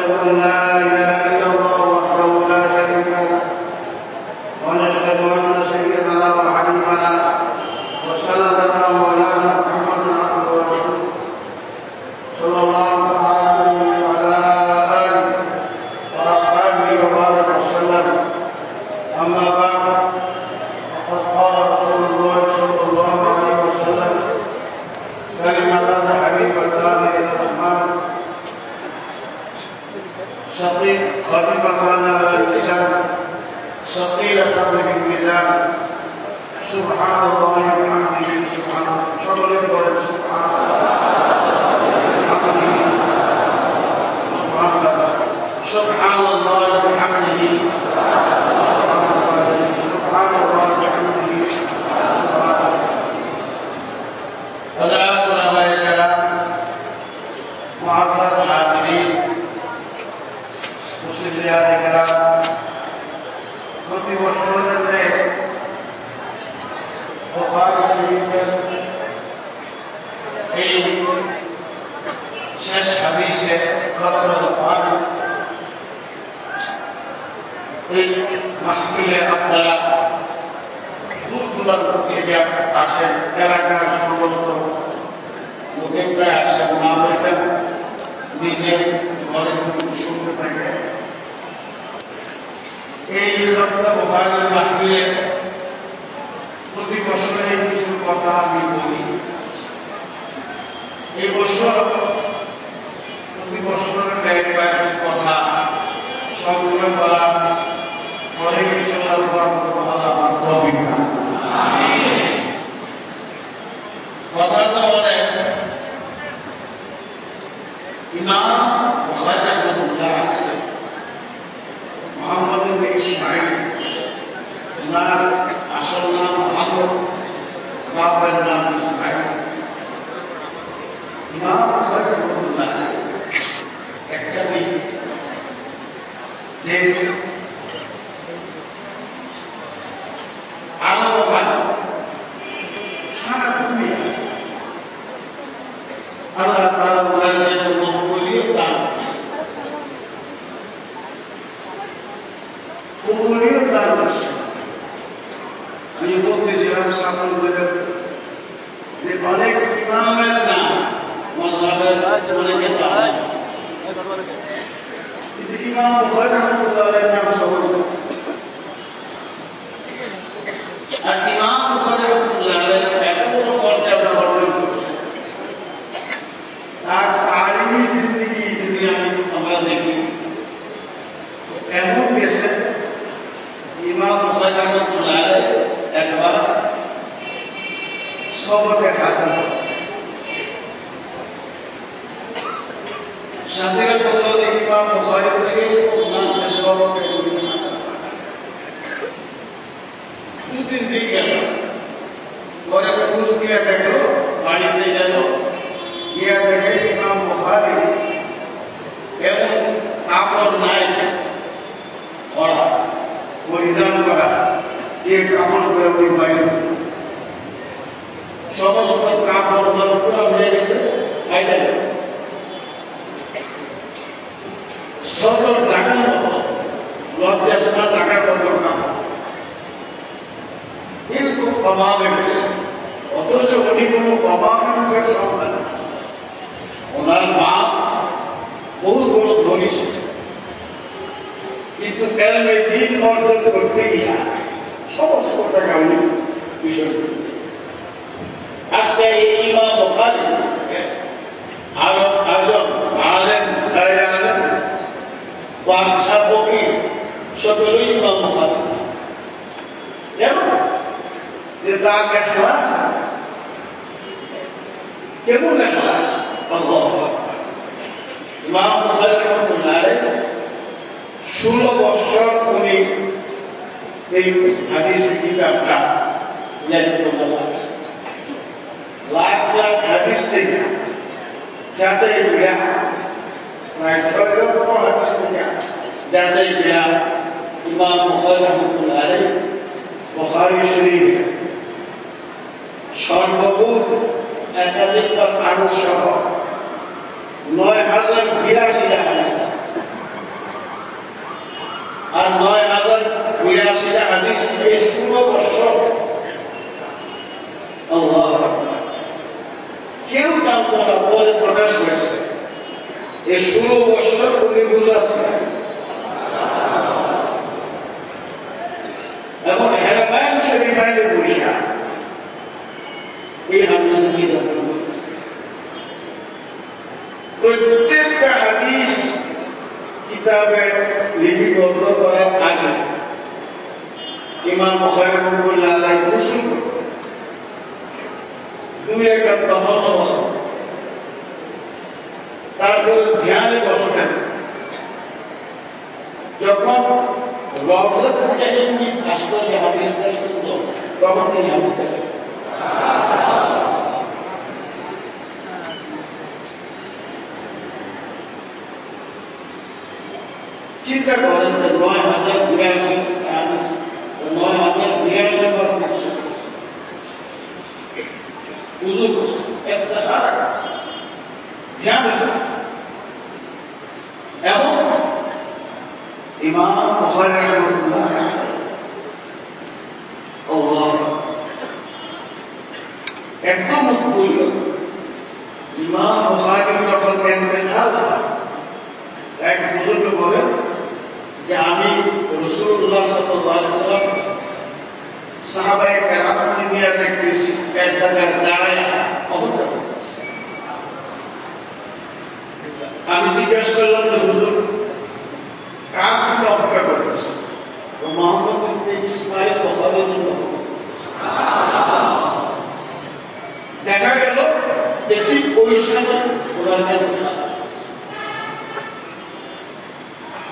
ونشهد أن لا إله إلا الله وحده لا شريك له ونشهد أن سيدنا وحبيبنا وسندنا مولانا محمدا عبده ورسوله صلى الله تعالى عليه وعلى آله وأصحابه وبارك وسلم. أما بعد فقد قال رسول الله صلى الله عليه وسلم: كلمتان حبيبتان إلى الرحمن خفيفتان على اللسان ثقيلتان في الميزان سبحان الله وبحمده سبحان الله سبحان الله وبحمده سبحان الله وبحمده حضرات علماء کرام معزز حاضرین মুসলিয়ান کرام প্রতি বছরের বুখারী শরীফের এই শেষ হাদিসে খতমুল বুখারী এই মাহফিলে আপনারা দূর দূরান্ত থেকে আসেন, এলাকার সমস্ত লোকেরা আসেন, না বলতেন নিজের ঘরে শুনতে থাকে। এই খতমুল বুখারীর মাহফিলে প্রতি বছরের কিছু কথা আমি বলি। এই বছর প্রতি বছরের একবার কথা সবগুলো বলা পরে কিছু আমার অভিজ্ঞতা কথা তো অনেক। ইমাম বুখারী রাহিমাহুল্লাহ মুহাম্মদ ইবনে ইসমাঈল, ওনার আসল নাম মুহাম্মদ, বাবার নাম ইসমাঈল। ইমাম বুখারী রাহিমাহুল্লাহ একটা দিন যে আল্লাহ তাআলা ওনার জন্য কবুলিয়ত দান করেছেন। আমি বলতেছিলাম সামনে যে অনেক ইমামের নাম মাযহাবের অনেকে জানে, কিন্তু ইমাম বুখারী রাহিমাহুল্লাহর নাম সবাই জানে। আর ইমাম বুখারী রাহিমাহুল্লাহর এত বড় মর্যাদা অর্জন করছে, তার তালিমি জিন্দেগি যদি আমরা দেখি এমন গেছে। ইমাম বুখারী রাহিমাহুল্লাহ একবার সবকে হাজির সাথীরা বলল যে ইমাম বুখারী রাহিমাহুল্লাহ সবকে দুদিন দিন গেল, পরে পুরুষ গিয়ে দেখলো, বাড়িতে গেল, গিয়ে দেখে ইমাম বুখারী এমন কাপড় নাই পরা পরিধান করা, যে কাপড় করে উনি বাইরে সমস্ত কাপড় পুরো হয়ে গেছে, ফাইদা গেছে। সদর টাকার মতো লজ্জাস্থান টাকার মতো কাপড় কিন্তু অভাবে গেছে, অথচ উনি কোনো অভাবের সন্তান। ওনার মা বহু বড় ধনী ছিল, কিন্তু এলমে দ্বীন অর্জন করতে গিয়া সমস্ত টাকা উনি বিষয়। আজকে এই ইমাম বুখারী আজম আলেম বাদশাহ ফকির সকলেই ইমাম বুখারী। যে তার ইখলাস কেমন ইখলাস, আল্লাহু আকবার। ইমাম বুখারী রাহিমাহুল্লাহ 16 বছর উনি এই হাদিসের কিতাবটা লিখতে লাগছে। লাখ লাখ হাদিস থেকে যাচাই করে প্রায় 6 লক্ষ হাদিস থেকে যাচাই করে ইমাম বুখারী রাহিমাহুল্লাহ বুখারী শরীফ সর্বমোট একাধিকবার আরো সহ 9082 হাদিস আছে। বছর উনি রোজা ছিলেন এবং হেরাবায়ান শরীফায় বৈশা এই হাদিস নিয়ে প্রত্যেকটা হাদিস কিতাবে লিপিবদ্ধ করার আগে ইমাম বুখারী রাহিমাহুল্লাহ আলাইহি গোসল দুই রাকাত নামাজ পড়েন তারপর ধ্যানে বসতেন যখন রওজা থেকে এমনি আসলো যে হাদিসটা শুনলো তখন তিনি হাদিসটা চিন্তা করেন যে ৯,০৮২ হাদিস ৯,০৮২ বার উযু ইস্তেখারা ধ্যান এবং ইমাম বুখারী রাহিমাহুল্লাহ আল্লাহ একদম মকবুল ইমাম বুখারী যখন ইন্তেকাল হয় এক বুজুর্গ বলেন যে আমি রাসূলুল্লাহ সাল্লাল্লাহু আলাইহি ওয়াসাল্লাম সাহাবায়ে কেরামকে নিয়ে দেখতেছি এক জায়গায় দাঁড়ায় অবস্থা আমি জিজ্ঞেস করলাম যে হুজুর কার জন্য অপেক্ষা করতেছে তো মোহাম্মদ ইবনে ইসমাঈল বুখারীর জন্য দেখা গেল যে ঠিক ওই সময় কোরআনের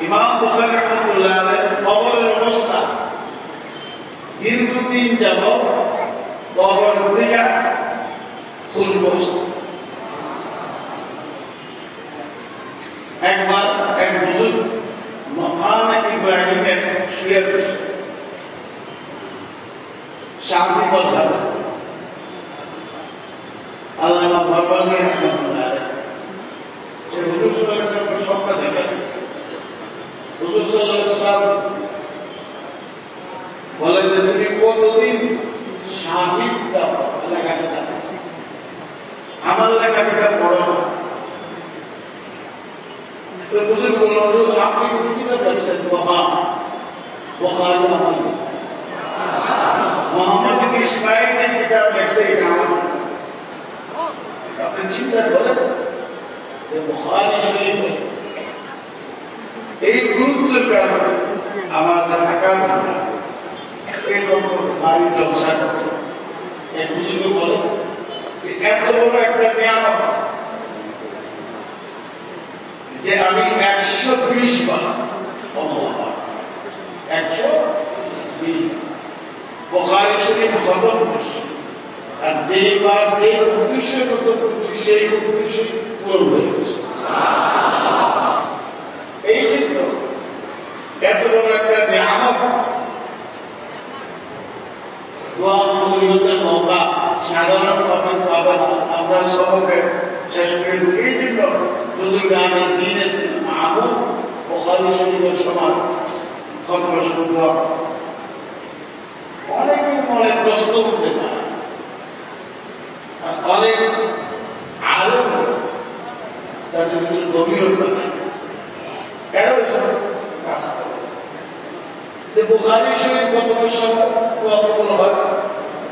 ইমাম বুখারী রাহিমাহুল্লাহ আলাইহি কবরের অবস্থা দীর্ঘদিন যাবত কবর থেকে খুঁজব একবার এক বুজুর্গ মাকামে ইব্রাহিমে শুয়ে বসে শাফি মাযহাব আল্লামা বারবাজি রাহিমাহুল্লাহ আলাইহি সে হুজুর সাল্লাল্লাহু আলাইহি ওয়াসাল্লামের স্বপ্ন দেখেন হুজুর সাল্লাল্লাহু আলাইহি ওয়াসাল্লাম বলেন যে তুমি কতদিন শাফির লেখাটা আমার লেখাটা পড়ো না তো বুঝুন বলল আপনি কোন কিতাব লিখছেন বুখারী মুহাম্মদ ইবনে ইসমাঈল এর কিতাব লিখছে এটা আপনি চিন্তা করেন যে বুখারী শরীফে এই গুরুত্বের কারণে আমাদের ঢাকা এই বুখারী জলসা এক বুজুর্গ বলে যে এত বড় একটা নিয়ামত যে আমি 120 বার 120 বুখারী শরীফ খতম করছি আর যেবার যে উদ্দেশ্য খতম করছি সেই উদ্দেশ্য পূরণ হয়ে গেছে এই জন্য এত বড় একটা নিয়ামত দোয়া মঙ্গলের মৌকা সাধারণভাবে পাবে না আমরা সবকে শেষ করে এই জন্য বুজুর্গ আমি দিনের আমল বুখারী শরীফের সমান কত সুন্দর অনেকে মনে প্রশ্ন উঠতে পারে অনেক আরো যাদের গভীরতা নেই কেন এসব কাজ করে যে বুখারী শরীফ কত সময় কতগুলো হয়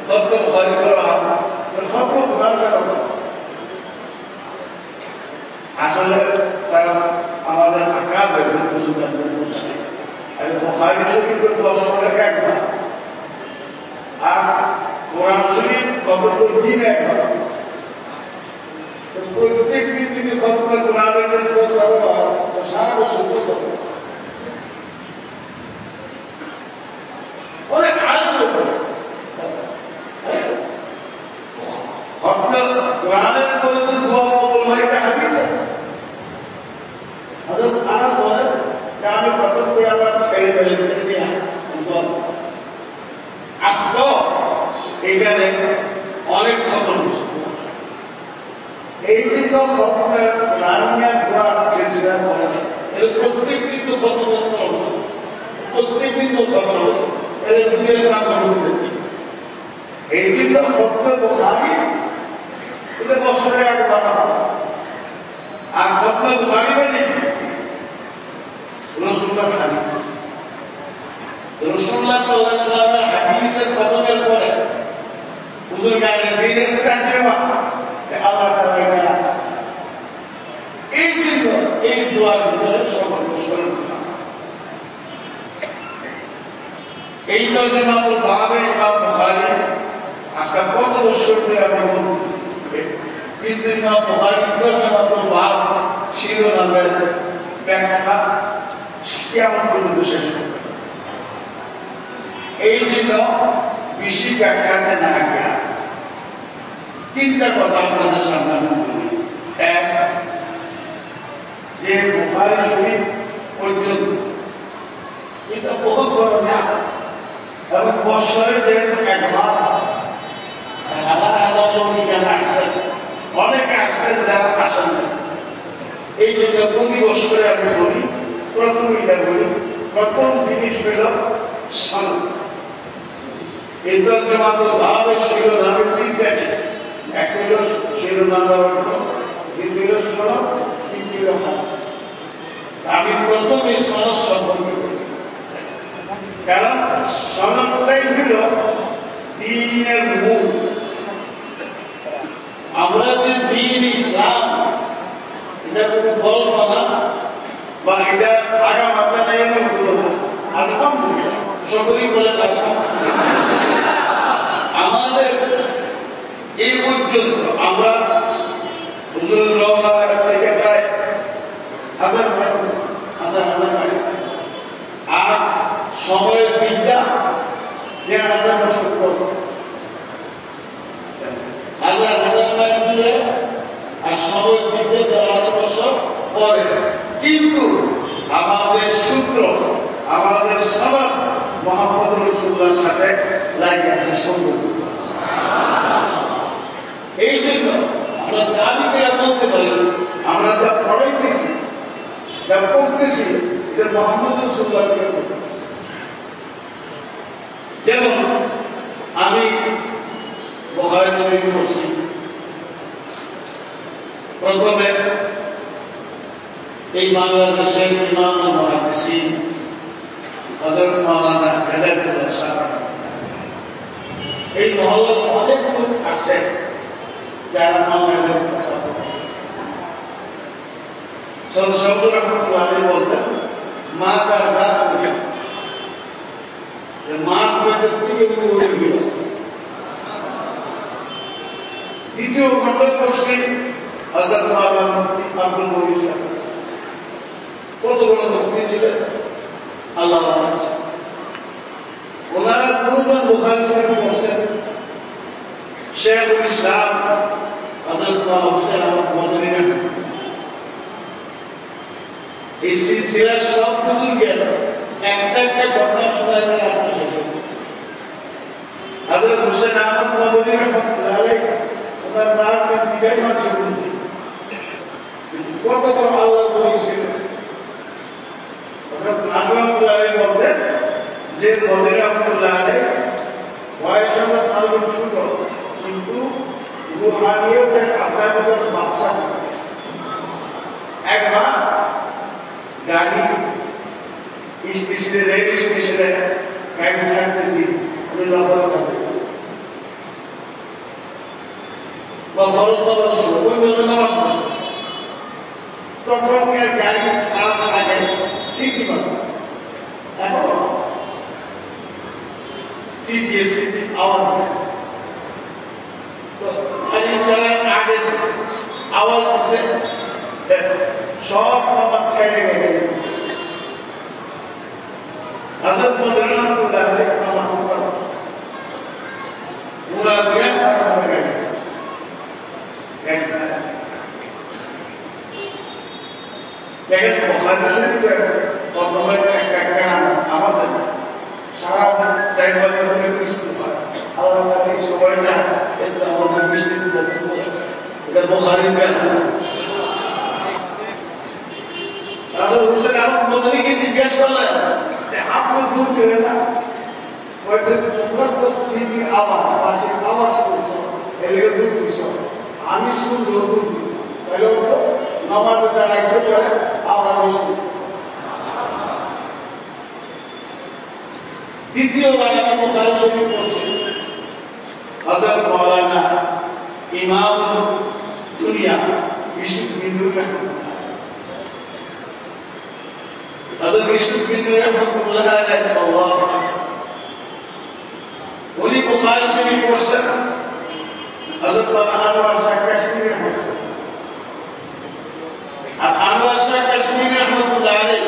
কত বুখারী করা হয় সব কোরআন করা হয় আসলে তারা আমাদের আকার বের বুঝতে বোঝায় আর বুখারী শরীফের 10 টাকা একবার আর কোরআন শরীফ খবর দিন একবার প্রত্যেক দিন যদি খবর কোরআনের সারা বছর অনেক আসবে কোরআনের পরে তো দোয়া কবুল হয় একটা হাদিস আছে হযরত আনাস বলেন যে আমি খতম করে আমার ছেলে মেয়েদের নিয়ে আসবো এখানে অনেক খতম হয়েছে এই জন্য খতমের রানিয়া দোয়া সিলসিলা করে এর প্রত্যেক দিন তো খতম করতে হবে প্রত্যেক দিন তো খতম হবে এর দুনিয়ার নাম করতে এই জন্য খতমে বুখারী এটা বছরে একবার আর খতমে বুখারী মানে রাসূলুল্লাহ সাল্লাল্লাহু আলাইহি ওয়াসাল্লামের হাদিসের খতমের পরে হুজুর গায়ে দিনে কাছে যে আল্লাহ তাআলা এখানে আছে। এই জন্য এই দোয়ার ভিতরে সকল মুসলমান এই তরজমাতুল বাবে ইমাম বুখারী আজকে কত বছর ধরে আমরা বলতেছি, কিন্তু ইমাম বুখারী তরজমাতুল বাব শিরোনামের ব্যাখ্যা কেমন পর্যন্ত শেষ করবে। এই জন্য বেশি ব্যাখ্যাতে না গিয়া তিনটা কথা আপনাদের সামনে আমি বলি। এক, যে বুখারী শরীফ পর্যন্ত এটা বহুত বড় না, এবং বৎসরে যেহেতু একবার হাজার হাজার লোক এখানে আসছেন, অনেকে আসছেন যারা আসেন না। এই জন্য প্রতি বছরে আমি বলি, প্রথম এটা বলি, প্রথম জিনিস হল সনদ। এই তরজমাতুল বাবের শিরোনামে তিনটা, এক হল শিরোনামের অর্থ, দ্বিতীয় হল সনদ, তৃতীয় হল হাদিস। আমি প্রথমে সনদ সম্পর্কে বলি, কারণ সনদটাই হল দ্বীনের মূল। আমরা যে দ্বীন ইসলাম, এটা কোনো গল্প না বা এটা আগা মাথা নেই না, আলহামদুলিল্লাহ সকলেই বলে আমাদের এই পর্যন্ত আমরা হুজুরুর রহমান থেকে প্রায় হাজার মাইল, আর সময়ের দিকটা ১,৫০০ বছর পর, হাজার মাইল দূরে, আর সময়ের দিকটা ১,৫০০ বছর পরে। কিন্তু আমাদের সূত্র, আমাদের সনদ মুহাম্মদ রাসূলুল্লাহর সাথে লাগে আছে, সম্পর্ক। এই জন্য আমরা দাবি করে বলতে পারি, আমরা যা পড়াইতেছি, যা পড়তেছি, এটা মুহাম্মদ রাসূলুল্লাহ থেকে পড়তেছি। যেমন আমি বুখারী শরীফ পড়ছি, প্রথমে এই বাংলাদেশের ইমাম মুহাদ্দিসিন হযরত মাওলানা হেদায়েতুল্লাহ সাহেব, এই মহল্লাতে অনেক লোক আছে যারা মাওলানাদের কথা বলছে। সদস্যরা আমি বলতেন মা তার মাঠ পেটের থেকে উড়ে গেল। দ্বিতীয় ঘটনা করছে হযরত মাওলানা মুফতি আব্দুল মুহিত সাহেব, কত বড় মুফতি ছিলেন, আল্লাহ ওনারা দুবার বুখারী শরীফ পড়ছেন। শেখুল ইসলাম হযরত মাওলানা হুসাইন আহমদ মদনী, এই সিলসিলার সব বুজুর্গের একটা একটা ঘটনা শোনায় হযরত হুসাইন আহমদ মদনী রাহমাতুল্লাহ আলাইহি, ওনার নাম বিদায় মাত্র কত বড় আল্লাহ বলেছিল। রহমাতুল্লাহ আলাইহি বলতেন যে মদনী রাহমাতুল্লাহ আলাইহি বয়স আমার ফালগুন ছোট, কিন্তু রুহানিয়তের আধ্যাত্মিক বাদশা। একবার গাড়ি স্টেশনে, রেল স্টেশনে গাড়ি ছাড়তে দিন, উনি নগরে থাকতে বা খরচ পাবার সময় ওই মেলে নামাজ পড়ছে, তখন গাড়ি ছাড়াতে আগে সিটি বাজে, এখন টিটিএসি আওয়াজ দেয়, তো গাড়ি চালার আগে আওয়াজ দিচ্ছে, সব নামাজ ছেড়ে গেছে। হযরত মদনী রাহমাতুল্লাহ আলাইহি নামাজ পড়া পুরা দিন হয়ে গেছে। দেখেন বুখারী শরীফে প্রথমে একটা আমাদের সারা ৪ বছর ধরে বৃষ্টি হয়, আল্লাহ তাআলা এই সময়টা এটা আমাদের বৃষ্টির উপর আছে, এটা বুখারীর ব্যাখ্যা। হযরত হুসাইন আহমদ মদনীকে জিজ্ঞেস করলেন যে আপনি দূর গেলেন না, হয়তো তোমার তো স্মৃতির আওয়াজ বা সেই আওয়াজ শুনছ, এদিকে দূর দিছ, আমি শুনলেও দূর দিই, তাহলে তো নামাজে দাঁড়াইছে পরে আওয়াজ শুনি। দ্বিতীয়বার আমি বুখারী শরীফ পড়ছি, হযরত মাওলানা ইমাম দুনিয়া ইউসুফ বিন নূর রাহমাতুল্লাহ, হযরত ইউসুফ বিন নূর রাহমাতুল্লাহ আলাইহি আল্লাহ উনি বুখারী শরীফ পড়ছেন। হযরত মাওলানা আনোয়ার শাহ কাশমিরি রাহমাতুল্লাহ, আর আনোয়ার শাহ কাশমিরি রাহমাতুল্লাহ আলাইহি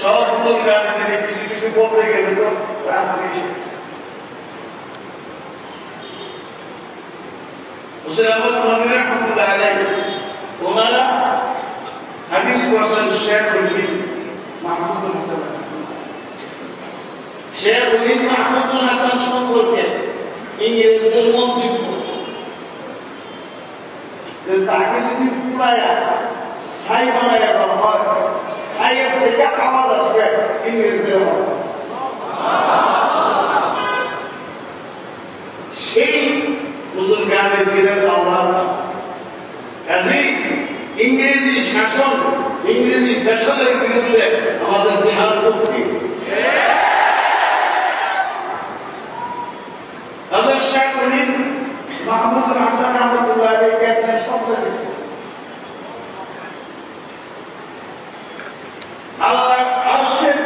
সবগুলো গান থেকে কিছু কিছু বলতে গেলে তো রাত বেশি। হুসেন আহমদ মদনী রাহমাতুল্লাহ আলাইহি ওনারা হাদিস পড়ছেন শেখুল হিন্দ মাহমুদুল হাসান। শেখুল হিন্দ মাহমুদুল হাসান সম্পর্কে ইংরেজদের মন্তব্য যে তাকে যদি পুরায়া ছাই বানাইয়া দেওয়া হয়, ছাইয়ের থেকে আওয়াজ আসবে ইংরেজদের। সেই হুজুর গানে দিলেন আওয়াজ। কাজেই ইংরেজি শাসন, ইংরেজি ফ্যাশনের বিরুদ্ধে আমাদের জিহাদ করতে হযরত শেখুল হিন্দ মাহমুদুল হাসান রাহমাতুল্লাহ আলাইহি একটা শব্দ দিয়েছেন, আল্লাহ আরশের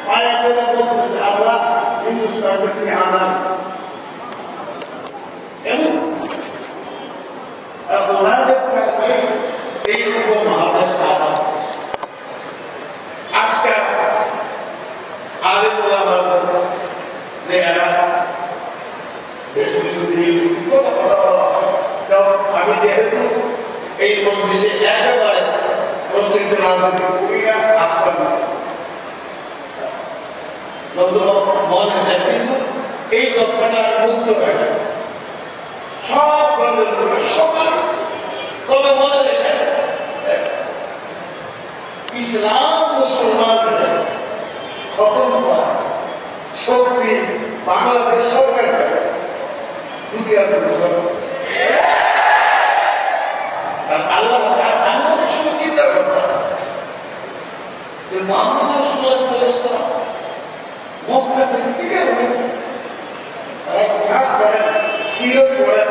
পায়া ধরে বলতেছে, আল্লাহ হিন্দুস্তানকে তুমি আজাদ। এবং ওনাদের কাছে এই উপমহাদেশ আজাদ। আজকাল আলেম ওলামাদের যে এরা আমি যেহেতু এই মজলিসে একেবারে প্রচলিত রাজনৈতিক ভূমিকা আসবেন না, মনে যায়, কিন্তু এই কথাটা মুক্ত হয়ে যায় সব ধরনের সকল। তবে মনে রেখে ইসলাম মুসলমানদের খতম করা শক্তি বাংলাদেশ সরকার দুনিয়ার আল্লাহ বাংলাদেশ চিন্তা করতাম যে মুহাম্মদ রাসূলুল্লাহ সাল্লাল্লাহু আলাইহি ওয়াসাল্লাম মক্কা থেকে সিরিয়াল করে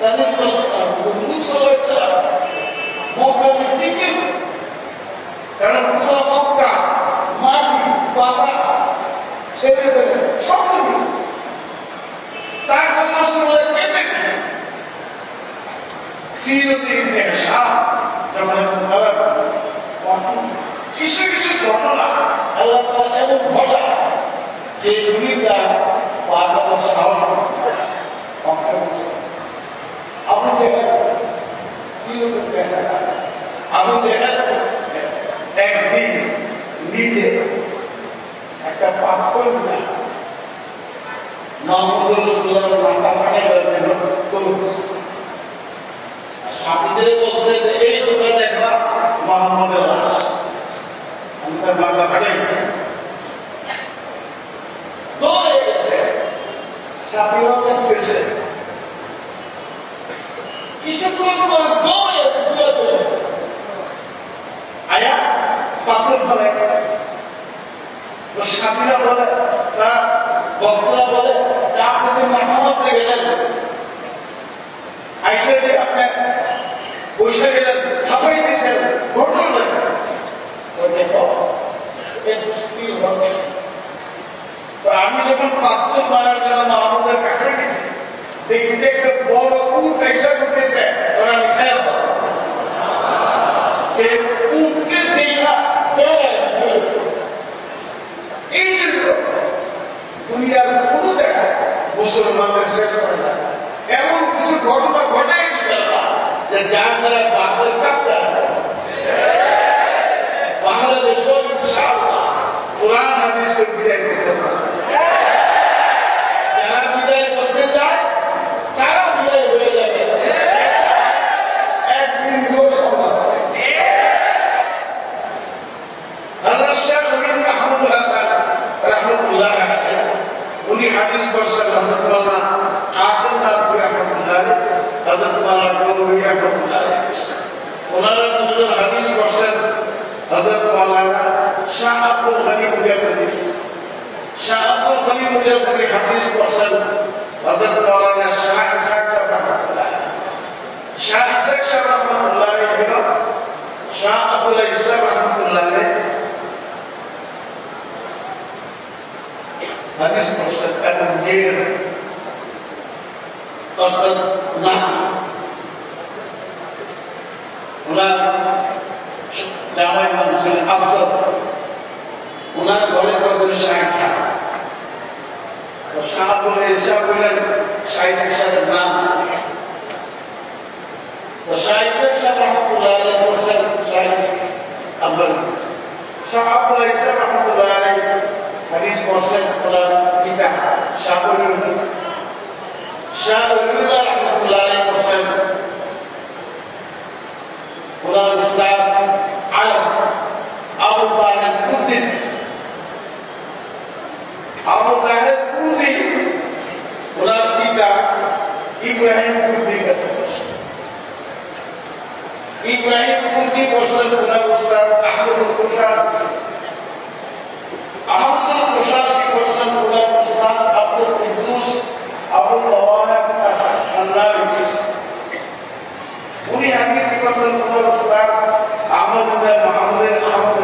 তাদের মুহাম্মদ সাল্লাল্লাহু আলাইহি ওয়াসাল্লাম মক্কা থেকে, কারণ পুরো মক্কা মাটি পাতা ছেড়ে দেবে সব কিছু তারপর রাসূলুল্লাহ কেঁপে সিরতে ইবনে হিশাম যেমন খারাপ কিছু কিছু ঘটনা আল্লাহ তাআলা এমন ঘটায় যে দুনিয়া পাগল সাহস আপনি দেখেন সিরতে দেখেন, আপনি দেখেন একদিন নিজে একটা পাথর না মুহাম্মদ রাসূলুল্লাহ মাথা ফাটে গেল তো সাথীদের বলছে যে এই তোমরা দেখবা মুহাম্মদের লাশ, আমি তার মাথা ফাটে দৌড়ে গেছে। সাথীরাও দেখতেছে, কিছুক্ষণ পর দৌড়ে ঘুরে চলেছে আয়া পাথর ফেলে। তো সাথীরা বলে, তার বক্তরা বলে আপনি মাথা মারতে গেলেন, আইসে যে আপনি বসে গেলেন, হাঁপাই দিয়েছেন, ঘটল না। তো আমি যখন পাথর মারার জন্য আমাদের কাছে গেছি, দেখি যে একটা বড় উট এসে করতেছে, তখন আমি খেয়াল উটকে দেখা এই জন্য দুনিয়ার কোন জায়গায় মুসলমানদের শেষ করে না এমন কিছু ঘটনা ঘটাই দিতে যে যার দ্বারা বাতিল কাঁপতে বাংলাদেশ ইনশাআল্লাহ কোরআন হাদিসকে বিদায় করতে পারে। যারা বিদায় করতে চায় তারা বিদায় হয়ে যাবে, একদিন সম্ভব। হযরত শেখুল হিন্দ মাহমুদুল হাসান রাহমাতুল্লাহ আলাইহি উনি হাদিস পড়ছেন হযরত মাওলানা কাসিম নানভী রাহমাতুল্লাহ আলাইহি, হযরত মাওলানা গৌরী রাহমাতুল্লাহ আলাইহি। ওনারা দুজন হাদিস পড়ছেন হযরত মাওলানা শাহ আব্দুল গনি মুজাদ্দিদ Syekh Abdul Ghani Mujaddid hadis person Hadrat Maulana Syekh Ishaq rahmatullah. Syekh Ishaq rahmatullah itu Syekh Abdul Ishaq rahmatullah hadis person al-Mujir Hadrat Nabi উনার জামাই মানুষের আফজল উনার ঘরে কতগুলো শাহেদ সাহেব শাহ বলে এসব বললেন শাহেদ সাহেবের নাম তো শাহেদ সাহেব রহমতুল্লাহ আলাইহি বলছেন শাহেদ আব্দুল শাহ আব্দুল ইসা রহমতুল্লাহ আলাইহি হাদিস বলছেন ওনার পিতা শাহ উলিউল্লাহ রহমতুল্লাহ আলাইহি বলছেন ওনার উস্তাদ আলম আবু তাহের কুর্দি ওনার পিতা ইব্রাহিম কুর্দির কাছে ইব্রাহিম কুর্দি বলছেন ওনার উস্তাদ আহমদুল কুশার বলছেন ওনার উস্তাদ আব্দুল কুদ্দুস আবুল নওয়াব শান্নাবি উনি হাদিস বলছেন ওনার উস্তাদ আহমদ ইবনে মুহাম্মদ আহমদ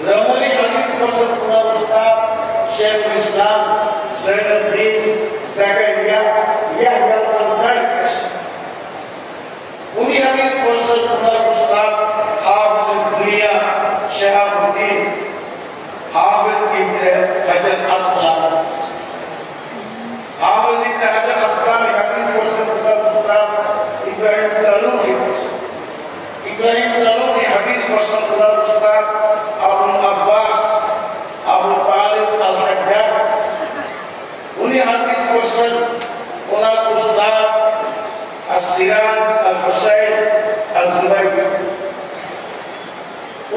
রমলি হাদিস বলছেন ওনার উস্তাদ শেখুল ইসলাম জৈনুদ্দিন জাকারিয়া ইয়াহইয়া আল-আনসারী উনি হাদিস বলছেন ওনার উস্তাদ হাফিজ দুনিয়া শাহাবুদ্দিন হাফিজ ইবনে হাজার আসকালানি হাফিজ ইবনে হাজার আসকালানি হাদিস বলছেন ওনার উস্তাদ ইব্রাহিম তালুফি হাদিস বলছেন ওনার উস্তাদ আবুল আব্বাস আবু তালিব আল-হাজ্জাজ উনি হাদিস বলছেন ওনার উস্তাদ আসিরান আল-হুসাইন আল-জুবাইরি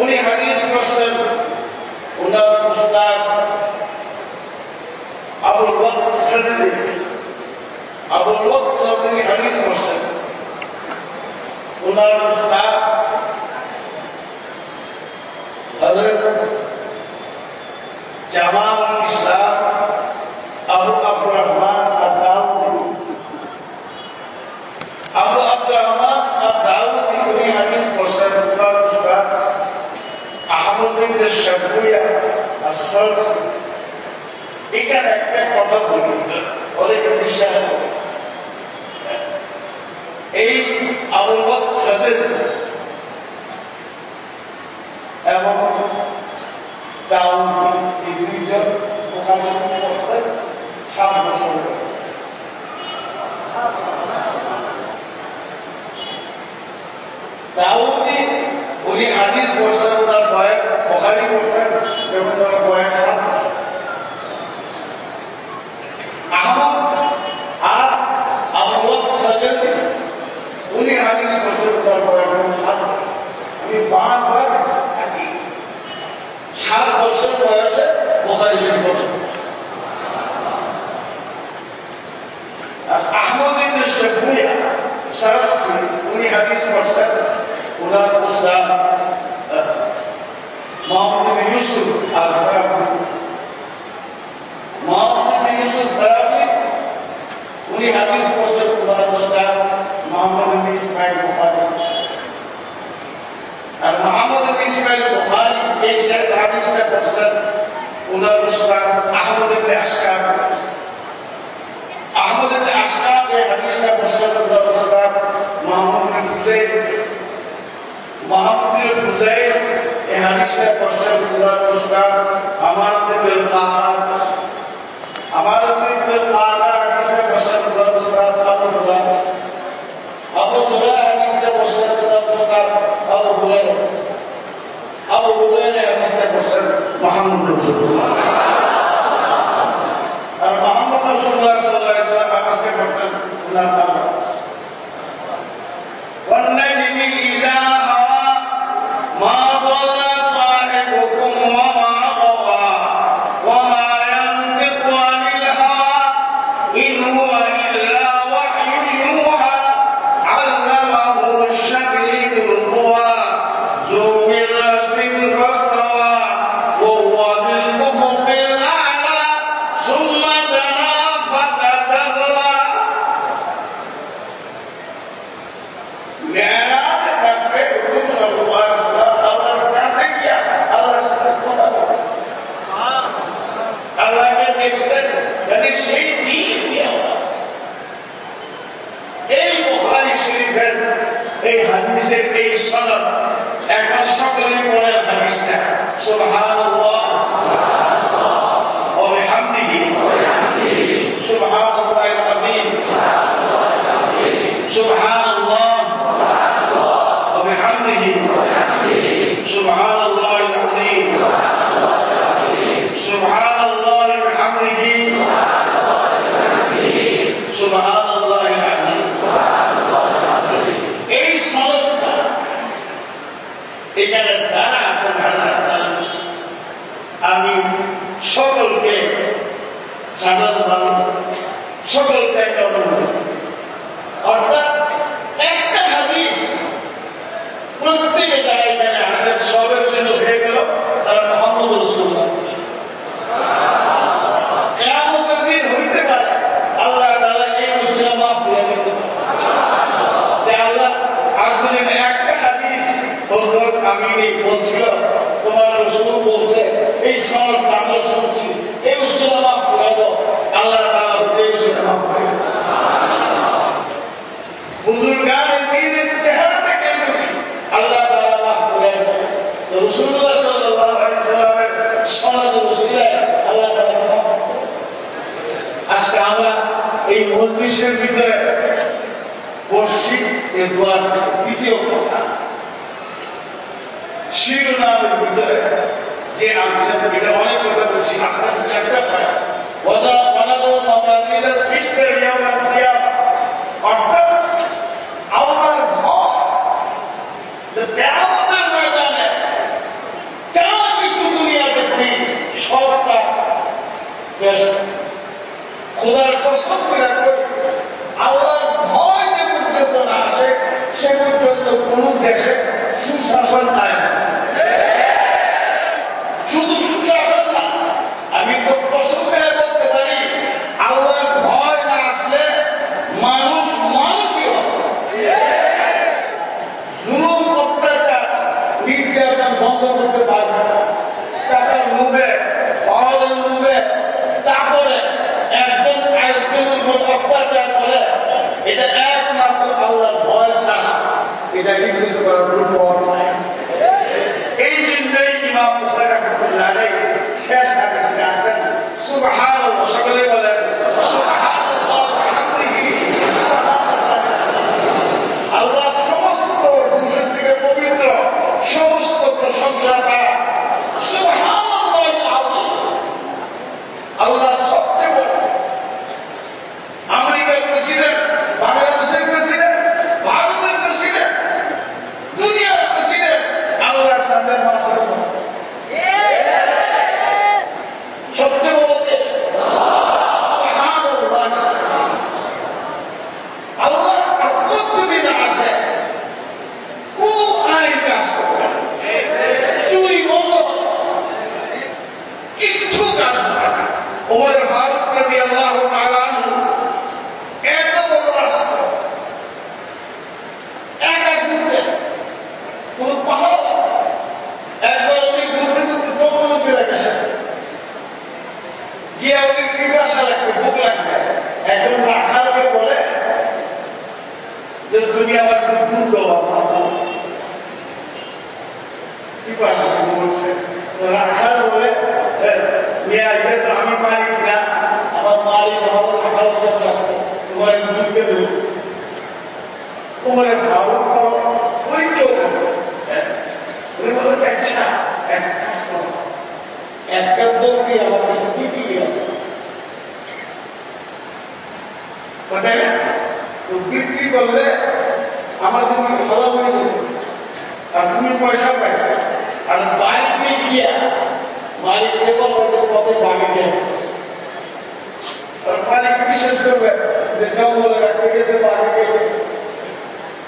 উনি হাদিস বলছেন ওনার উস্তাদ আবুল ওয়াক্ত সাদরি হাদিস বলছেন ওনার উস্তাদ হযরত জামাল ইসলাম আবু আব্দুর রহমান আদ-দাউদি উনি হাদিস বলছেন ওনার উস্তাদ আহমদ ইবনে শাবুয়া আস-সালসি এখানে একটা কথা বলি অনেকে বিশ্বাস করে এই আবুল ওয়াক্ত সাদরি এবং দাউদি এই দুইজন বুখারী শরীফ পড়তে 7 বছর দাউদি উনি হাদিস পড়ছেন ওনার বয়স বুখারী পড়ছেন যখন ওনার বয়স 7 বছর আহমদ আর আবুল ওয়াক্ত সাদরি উনি হাদিস পড়ছেন ওনার বয়স 7 বছর আমি বারবার 7 বছর বয়সে বুখারী শরীফ পড়ছেন আহমদ ইবনে শাবুয়া সারসি উনি হাদিস পড়ছেন ওনার উস্তাদ মুহাম্মদ ইবনে ইউসুফ আল-ফারাবি উনি হাদিস পড়ছেন ওনার উস্তাদ মুহাম্মদ ইবনে ইসমাঈল বুখারী আর মুহাম্মদ ইবনে ইসমাঈল বুখারী এই হাদিসটা পড়ছেন ওনার উস্তাদ আহমদ ইবনে আশকাব এই হাদিসটা পড়ছেন ওনার উস্তাদ মুহাম্মদ ইবনে ফুজাইল এই হাদিসটা পড়ছেন ওনার উস্তাদ আমার ইবনে কাহাত হাদিসটা পড়ছেন ওনার উস্তাদ আবু হুরায়রা হাদিসটা পড়ছেন ওনার উস্তাদ আবু হুরায়রা হাদিসটা পড়ছেন মুহাম্মদ রাসূলুল্লাহ আর মুহাম্মদ রাসূলুল্লাহ সাল্লাল্লাহু আলাইহি ওয়াসাল্লাম হাদিসটা পড়ছেন ওনার বাবা والنجم إذا هوى ما ضل صاحبكم وما غوى وما ينطق عن الهوى إن هو إلا وحي يوحى علمه الشديد القوى ذو مرة فاستوى وهو بالأفق সুবহানাল্লাহ ওয়া বিহামদিহি সুবহানাল্লাহিল আযীম সুবহানাল্লাহ ওয়া বিহামদিহি সুবহানাল্লাহিল আযীম সুবহানাল্লাহি ওয়া বিহামদিহি সুবহানাল্লাহিল আযীম। এই সালাতটা এখানে দ্বারা আছে। আমি সকলকে সাধারণ মানুষ সকলকে একটা অনুমতি, অর্থাৎ একটা হাদিস প্রত্যেকে যারা এখানে আসেন সবের জন্য হয়ে গেল তারা মুহাম্মদ রাসূলুল্লাহ। কিয়ামতের দিন হইতে পারে আল্লাহ তাআলা এই মুসলিম মাফ করে দিবেন যে আল্লাহ আর যদি একটা হাদিস হযরত আমিনী বলছিল তোমার রাসূল বলছে এই সনদ আমরা শুনছি এই মুসলিম মাফ করে দাও, আল্লাহ তাআলা এই মুসলিম মাফ করে দেন। সুবহানাল্লাহ। বুজুর্গানে দ্বীনের চেহারা দেখে আল্লাহ তাআলা মাফ করে দেন। রাসূলুল্লাহ সাল্লাল্লাহু আলাইহি সাল্লামের সনদ অনুযায়ী আল্লাহ তাআলা মাফ করে দেন। আজকে আমরা এই মজলিসের ভিতরে বসছি, এই দোয়ার দ্বিতীয় কথা শিরোনামের ভিতরে যে আনছেন এটা অনেক কথা বলছি, আজকে একটা পায় ওয়াজা ওয়ালাদু মাওয়ালিদাল কিসর ইয়াউমাল কিয়ামা, অর্থাৎ আল্লাহর ভয় যে কিয়ামতের ময়দানে যা কিছু দুনিয়াতে কি সবটা বেশ খোদার কসম করে কই আল্লাহর ভয় যে পর্যন্ত না আসে সে পর্যন্ত কোন দেশে সুশাসন নাই। শুধু সুশাসন না, আমি তো কসম করে বলতে পারি আল্লাহর ভয় না আসলে মানুষ মানুষই হবে। জুলুম অত্যাচার নির্যাতন বন্ধ করতে পারবে না। টাকার লোভে পাওয়ারের লোভে তারপরে একজন আরেকজনের উপর অত্যাচার করে, এটা একমাত্র আল্লাহর ভয় ছাড়া এটা নির্মিত করার কোনো পথ নাই। এই জন্যই ইমাম বুখারী রাহিমাহুল্লাহ আলাইহি শেষ হাদিসে আছেন সুবহানাল্লাহ, সকলে বলেন সুবহানাল্লাহ ওয়া বিহামদিহি সুবহানাল্লাহ। আল্লাহ সমস্ত দোষের থেকে পবিত্র, সমস্ত প্রশংসা তার। সুবহানাল্লাহিল আযীম। আল্লাহ সবচেয়ে বড়। আমেরিকার প্রেসিডেন্ট, বাংলাদেশের প্রেসিডেন্ট, ভারতের প্রেসিডেন্ট, দুনিয়ার প্রেসিডেন্ট আল্লাহর সামনে মাসুম। সবচেয়ে বড় কে? সুবহানাল্লাহ। আল্লাহর আজমত যদি না আসে কোন আইন কাজ করবে না, চুরি বন্ধ কিচ্ছু কাজ হবে না। ওমর ফারুক রাদিয়াল্লাহু তাআলা আনহু এত বড় রাষ্ট্র একা ঘুরতে কোন পাহাড় একবার উনি ঘুরতে ঘুরতে জঙ্গলে চলে গেছেন, গিয়ে উনি পিপাসা লাগছে, ভোক লাগছে। একজন রাখালকে বলে যে তুমি আমার দুধ দাও, পিপাসা বলছে। রাখাল বলে আমি মালিক না, আমার মালিক আমার রাখাল হিসাবে আছে, তোমার দুধকে দেবো, তোমার ভালো ওই কেউ উনি বলে আচ্ছা এক কাজ করো, একটা দোক দিয়ে আমার কাছে বিক্রি গেল, কোথায় না তো বিক্রি করলে আমার তুমি ভালো হয়ে যাবে আর তুমি পয়সা পাইবে। আর বাইক নিয়ে গিয়া মালিক পথে বাগে গিয়ে মালিক বিশ্বাস করবে যে জঙ্গলে রাখতে গেছে বাগে গিয়ে,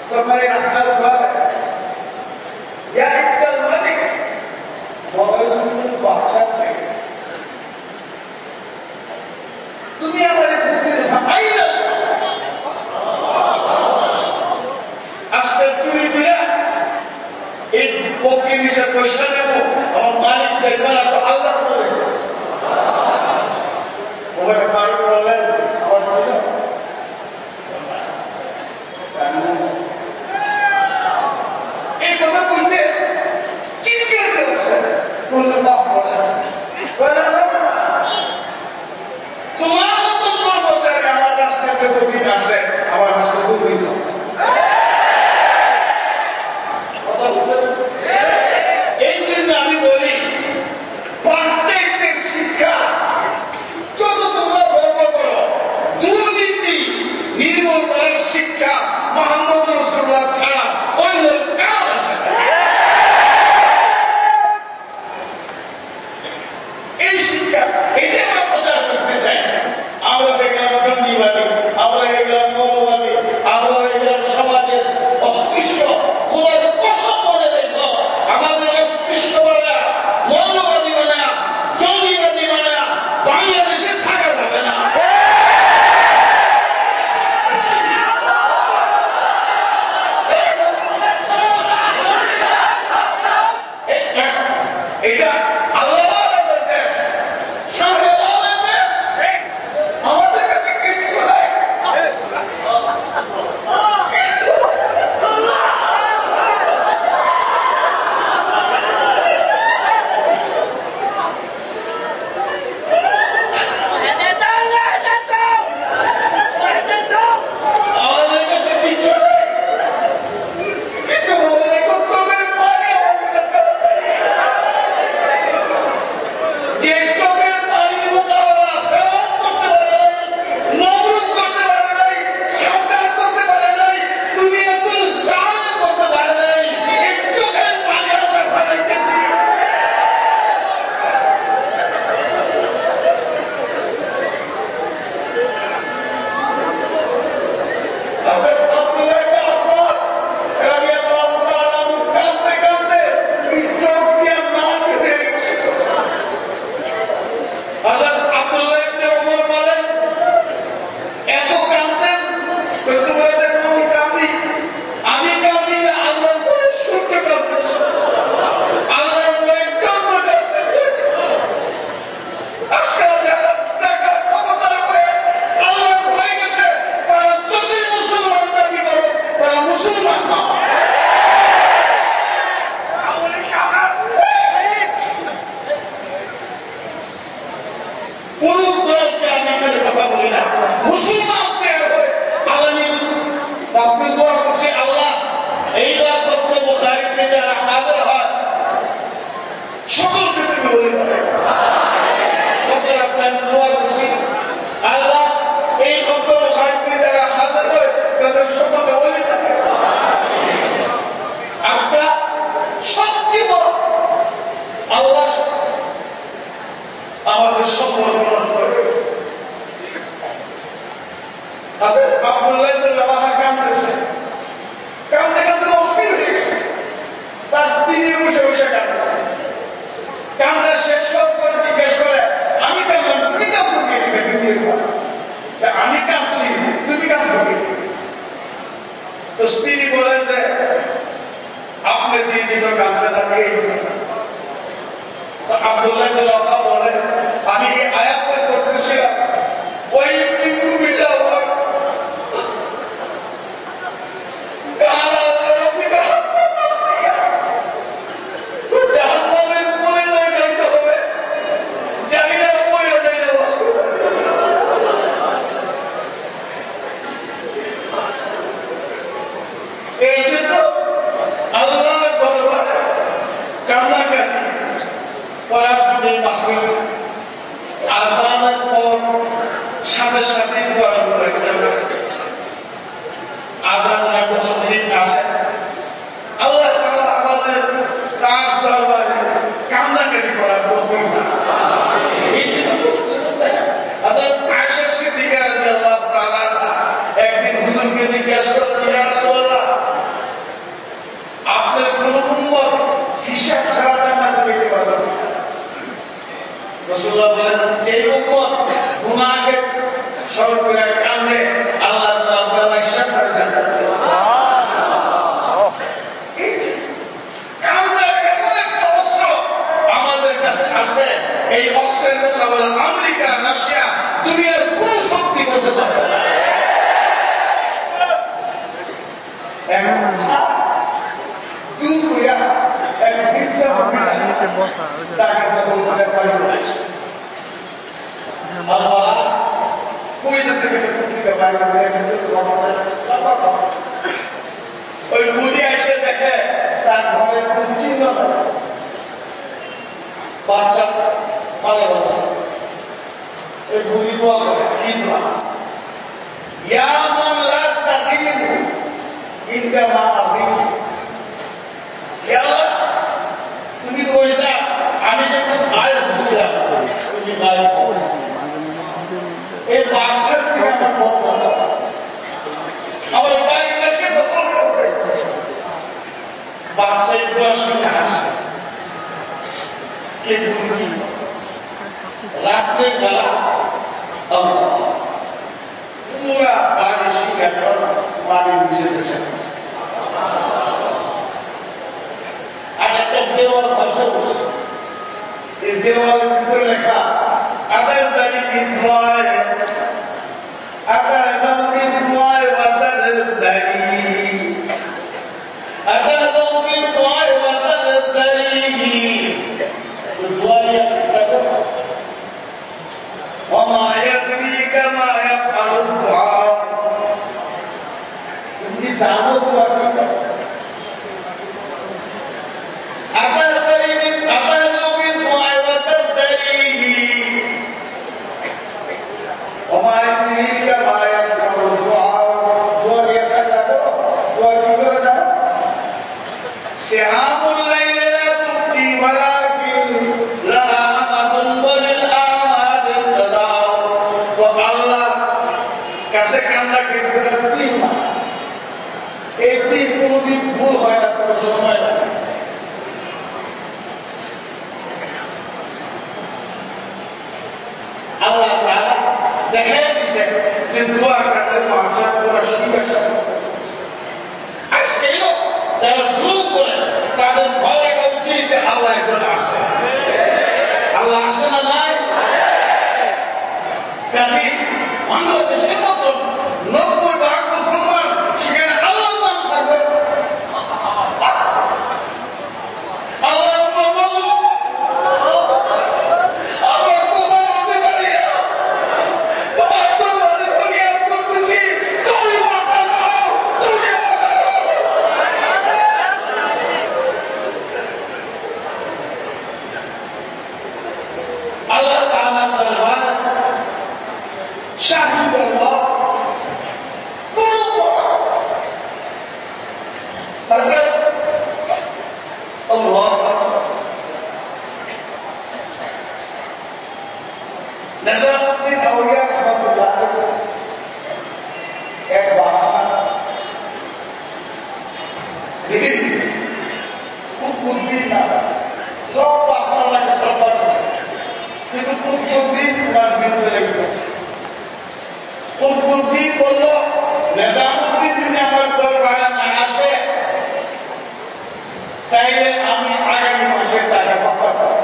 তখন এই রাখাল ভাবে একটার মালিক মোবাইল বাচ্চা চাই, তুমি আমার বুদ্ধি ভাই না আজকাল চুরি করে এই পক্ষে নিচে পয়সা নেব, আমার মালিক দেখবে না তো আল্লাহ বলে। ওখানে ফারুক বললেন আমার ছিল এই কথা বলতে চিৎকার করছে, বলতে এটা আল্লাহর দেশ, শাহজালালের দেশ, আমাদের কাছে কিচ্ছু নাই। দেওয়ালের ভিতরে লেখা আদার দাড়ি বিদ্যয় আদার দাম বিদ্যয় ওয়াদার দাড়ি আদার দাম বিদ্যয় ওয়াদার দাড়ি দোয়া وما يدريك ما يفعل الدعاء তুমি জানো দোয়া কি وما يدريك ما يفعل الدعاء دعاء يا سهام الليل لا تبقي ولكن لها أمد وللآمال ابتداء والله কাছে কান্না কিন্তু তিন এই তিন কোনদিন ভুল হয় না কোনো সময় আল্লাহ তাআলা দেখাই দিয়েছে যে দোয়া করলে মানুষের পুরো শিক্ষা আজকে যারা জুলুম করে তাদের ভয় রাখা উচিত যে আল্লাহ একজন আছে আল্লাহ আসে না নাই কাজে বাংলাদেশের মতো 90% মুসলমান সেখানে আল্লাহ নাম থাকবে আল্লাহ বলবো আল্লাহ কোথায় হতে পারি তোমার তো মানে ফরিয়াদ করতেছি তুমি মাথা দাও তুমি মাথা দাও আল্লাহ তাআলার দরবার শাহিদ আল্লাহ হযরত আল্লাহ নজরুদ্দিন আউলিয়া রাহমাতুল্লাহ এক বাদশা দিন কুতুবউদ্দিন না সব বাদশাকে শ্রদ্ধা করে কিন্তু কুতুবউদ্দিন ওনার বিরুদ্ধে লেগে কুতুবউদ্দিন বলল নিজামউদ্দিন যদি আমার দরবারে না আসে তাইলে আমি আগামী মাসে তাকে হত্যা করব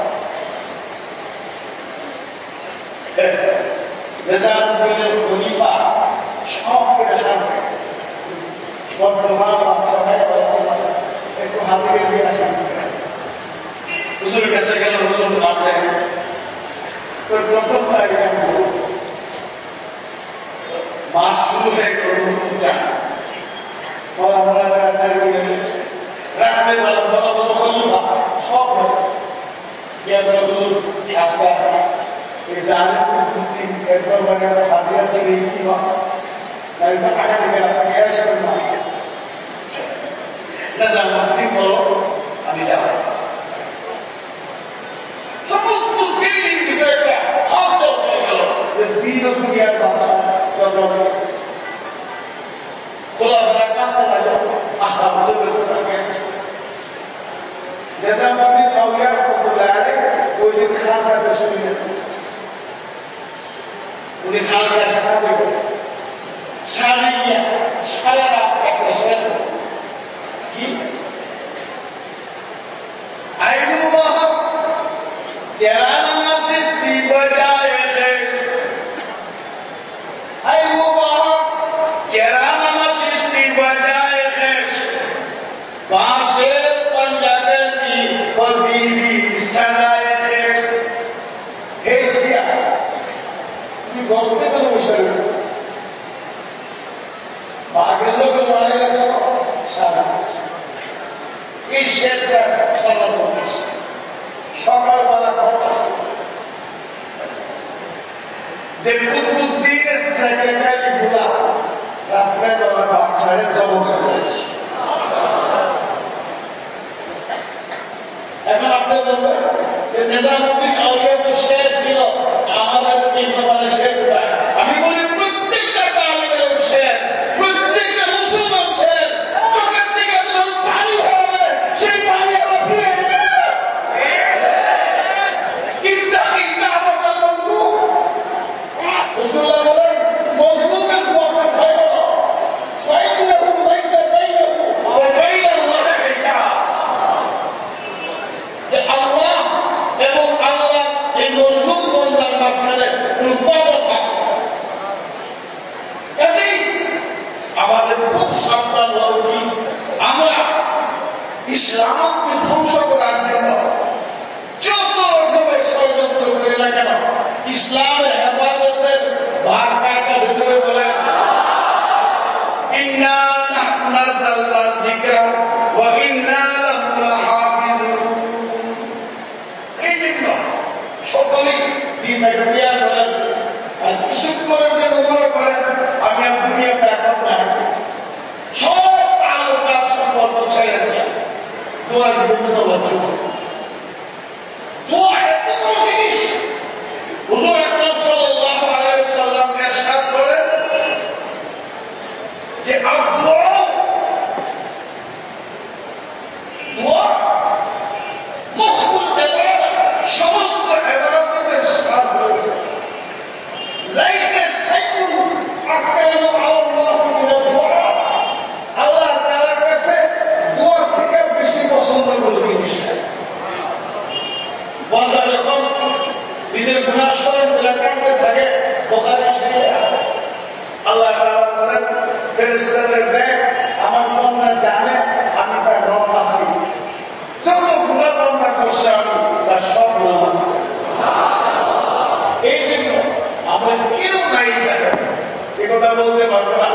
নিজামউদ্দিনের খলিফা সব করে সামনে বর্তমান বাদশাহের একটু হাতে দিয়ে আসেন হুজুরের কাছে গেল হুজুর আপনি তোর প্রথম তারিখে মাস শুরু হয়ে রাখতে বলা বলা বলো খলিফা সব আজকে এই জানে একবার মানে হাজিরা থেকে কি হয় টাকা দিবে আপনাকে এসবেন না নিজামউদ্দিন বলো আমি যাব সমস্ত দিনের ভিতরে হক হয়ে গেল দিন ও দুনিয়ার ভাষা খোলা রাখতে লাগলো আহা বলতে থাকে নিজামউদ্দিন আউলিয়া রাহমাতুল্লাহ আলাইহি ওই যে খানরা বসে উনি খানরা সাদিয়া সারা একটা শের কি আইনু বাহা জানা নাসিস দি বজায়ে আইনু বাহা জানা নাসিস দি বজায়ে বাসে पंजाबे की बदीवी सदाए थे एशिया তুমি বলতে কোনো বিষয় না বাঘের লোক লড়াই লাগছে সারা এই শেরটা ফলো করছে সকালবেলা কথা যে কুতুবউদ্দিনের সেক্রেটারি গুলা রাত্রে বেলা বাদশাহের জবর করেছে এখন আপনি বলবেন যে নিজামউদ্দিন আউলিয়া তো শের ছিল আমাদের এই সমাজে শের কোথায় আমি বলি প্রত্যেকটা আলেমের শের প্রত্যেকটা মুসলমান শের চোখের দিকে যখন পানি হবে সেই পানি আবার ফিরে যাবে কিন্তু আমরা মজলুম রাসূলুল্লাহ বলেন মজলুমের দোয়াটা খায় না ফাইন্নাহু লাইসা বাইনাহু ওয়া বাইনাল্লাহি হিজাব আল্লাহ এবং আল্লাহ দিনটাকে ক্রিয়া করেন আর কিছু করে মনে করেন আমি আর দুনিয়াতে এখন না সব আলোকার সম্পর্ক ছেড়ে দিয়ে দোয়ার বিভিন্ন দোয়া এত বড় জিনিস হুজুর আকরাম সাল্লাল্লাহু আলাইহি ওয়াসাল্লাম ইরশাদ করেন যে দোয়া মুখুল ইবাদত সমস্ত ইবাদতের সার রয়েছে লাইসা শাইউন আকরামু আলাল্লাহ মিন আদ-দুআ আল্লাহ তাআলার কাছে দোয়া থেকে বেশি পছন্দ করে জিনিস বান্দা যখন নিজের গুনাহ স্মরণ করে কাঁদতে থাকে বুখারী শরীফে আছে আল্লাহ তাআলা বলেন ফেরেশতাদের দেখ আমার বান্দা জানে আমি তার রব আছি যত গুনাহ বান্দা করছে আমি তার সব গুনাহ এই জন্য আমরা কেউ নাই এই কথা বলতে পারবো না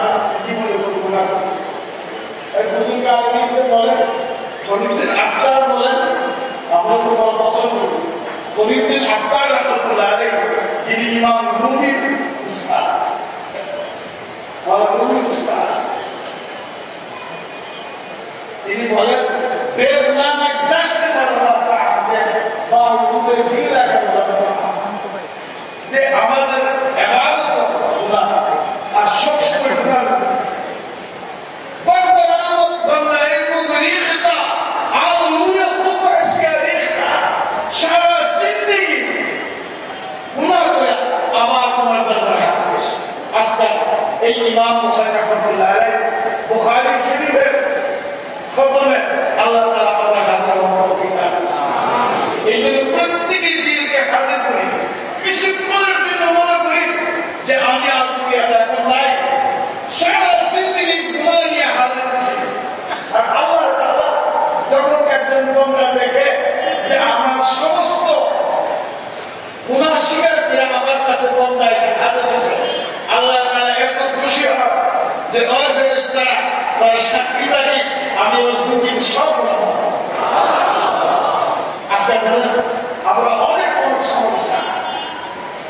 জীবনে কোনো গুনাহ এই বুজুর্গ আলেমদের বলেন গণিতের আত্মার বলেন আমরা তো বড় পছন্দ করি গণিতের আত্মার রাহমাতুল্লাহ আলাইহি যিনি ইমাম রুমির উস্তাদ রুমির উস্তাদ তিনি বলেন বেদনামে দশটি মারলা সাহাবে বা রুমে ভিড়া করলা যে আমাদের ইবাদত গুনাহ আর সবসময় গুনাহ এই ইমাম মুসাইদ রাহমাতুল্লাহ আলাইহি বুখারী শরীফে খতমে আল্লাহ তাআলা আমাদের হাতে তৌফিক দান করুন এই জন্য প্রত্যেকের দিলকে হাজির করি কিছুক্ষণের জন্য মনে করি যে আমি আর দুনিয়াতে এখন নাই সারা জিন্দেগি গুনাহ নিয়ে হাজির আছি আর আল্লাহ তাআলা যখন একজন বান্দা দেখে যে আমার সমস্ত গুনাহ স্বীকার করে আমার কাছে বান্দা এসে হাজির হয়েছে আল্লাহ তাআলা এত খুশি হয় যে ওই ফেরেশতা তার সাক্ষী থাকিস আমি ওর জিন্দেগি সব আজকে আমরা অনেক সমস্যা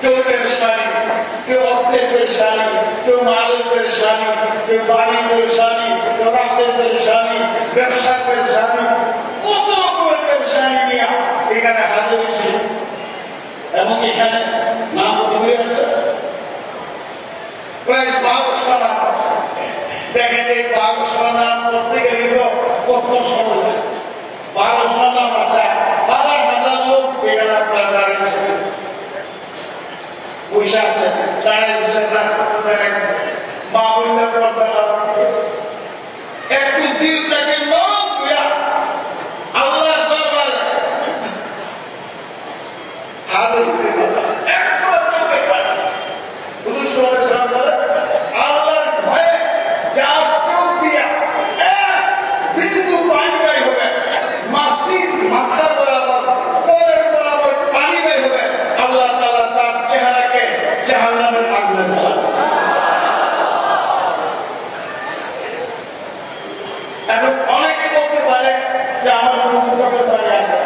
কেউ পেরেশানি কেউ অর্থের পেরেশানি কেউ মালের পেরেশানি কেউ বাড়ির পেরেশানি কেউ রাষ্ট্রের পেরেশানি ব্যবসার পেরেশানি কত রকমের পেরেশানি নিয়ে এখানে হাজির হয়েছি এবং এখানে নাম হয়ে আছে প্রায় 12টা নাম আছে দেখেন এই 12টা নাম করতে গেলে তো কত সময় 12টা নাম আছে হাজার হাজার লোক এখানে আপনার দাঁড়িয়েছে বসে আছে দাঁড়িয়ে বসে দেখেন মা বললে পর্দা একটু দিলটাকে নরম কইরা আল্লাহর দরবারে হাজির হয়ে গেল একটু চোখে পায় হুজুর সাল্লাল্লাহু আলাইহি ওয়াসাল্লাম আল্লাহর ভয়ে যা চোখ দিয়া বিন্দু পানি বের হবে মাসির মাথা বরাবর কোলের বরাবর পানি বের হবে আল্লাহ তাআলা তার চেহারাকে জাহান্নামের আগুনে জ্বালাবে এখন অনেকে বলতে পারে যে আমার মুখে পানি আসে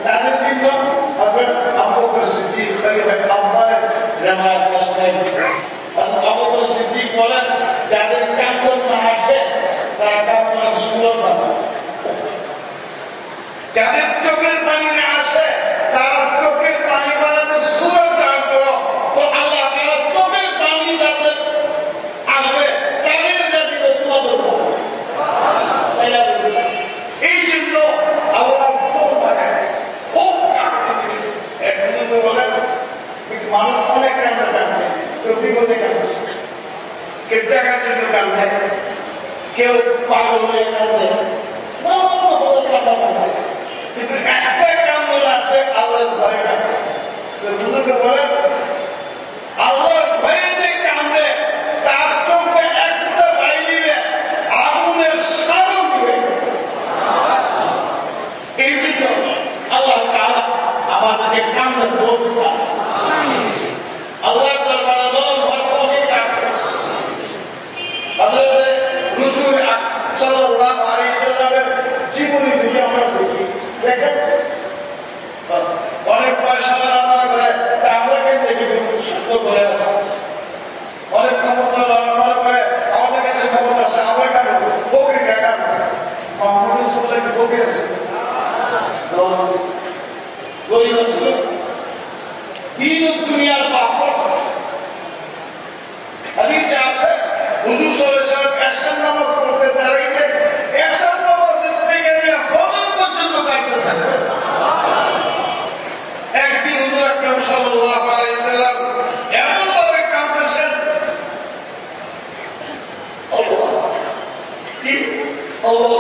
তাদের জন্য হযরত আবু বকর সিদ্দিক খলিফা আউয়াল রিওয়ায়াত করেন আবু বকর সিদ্দিক বলেন যাদের কান্দন না আসে তারা কান্নার সুর পাবে যাদের চোখের পানি না আসে তারা চোখের পানি বানাতে সুর দান করো তো আল্লাহ তাআলা চোখের পানি যাদের আসবে তাদের যাদের তোমাদের এই জন্য আল্লাহ খুব মানুষ অনেক কান্দে কান্দে কেউ বিপদে কান্দে কেউ টাকার জন্য কান্দে কেউ পাগল হয়ে কান্দে কিন্তু একটা কান্দন আছে আল্লাহর ভয়ে কান্দে বুজুর্গ বলেন আল্লাহর ভয়ে যে কান্দে তার চোখে এক ফোঁটা পানি দিবে আগুনের সাগর দিবে এই জন্য আল্লাহ তাআলা আমাদেরকে কান্নার দোষ দেন আল্লাহ দরবারে বলেন ভয় কাঁদে হযরত রাসূল সাল্লাল্লাহু আলাইহি সাল্লামের জীবনী যদি আমরা দেখি দেখেন অনেক পয়সা আমরা করে আমরা মদিনা ছিল দিন ও দুনিয়ার পাথর। হাদিসে আছে হুজুর সাল্লাল্লাহু আলাইহি ওয়াসাল্লাম এশার নামাজ পড়তে দাঁড়াইতেন, এশার নামাজের থেকে নিয়ে ফজর পর্যন্ত কাঁদতে থাকতেন। একদিন হুজুর আকরাম সাল্লাল্লাহু আলাইহি ওয়াসাল্লাম এমন ভাবে কাঁদতেছেন, আল্লাহ কি আল্লাহ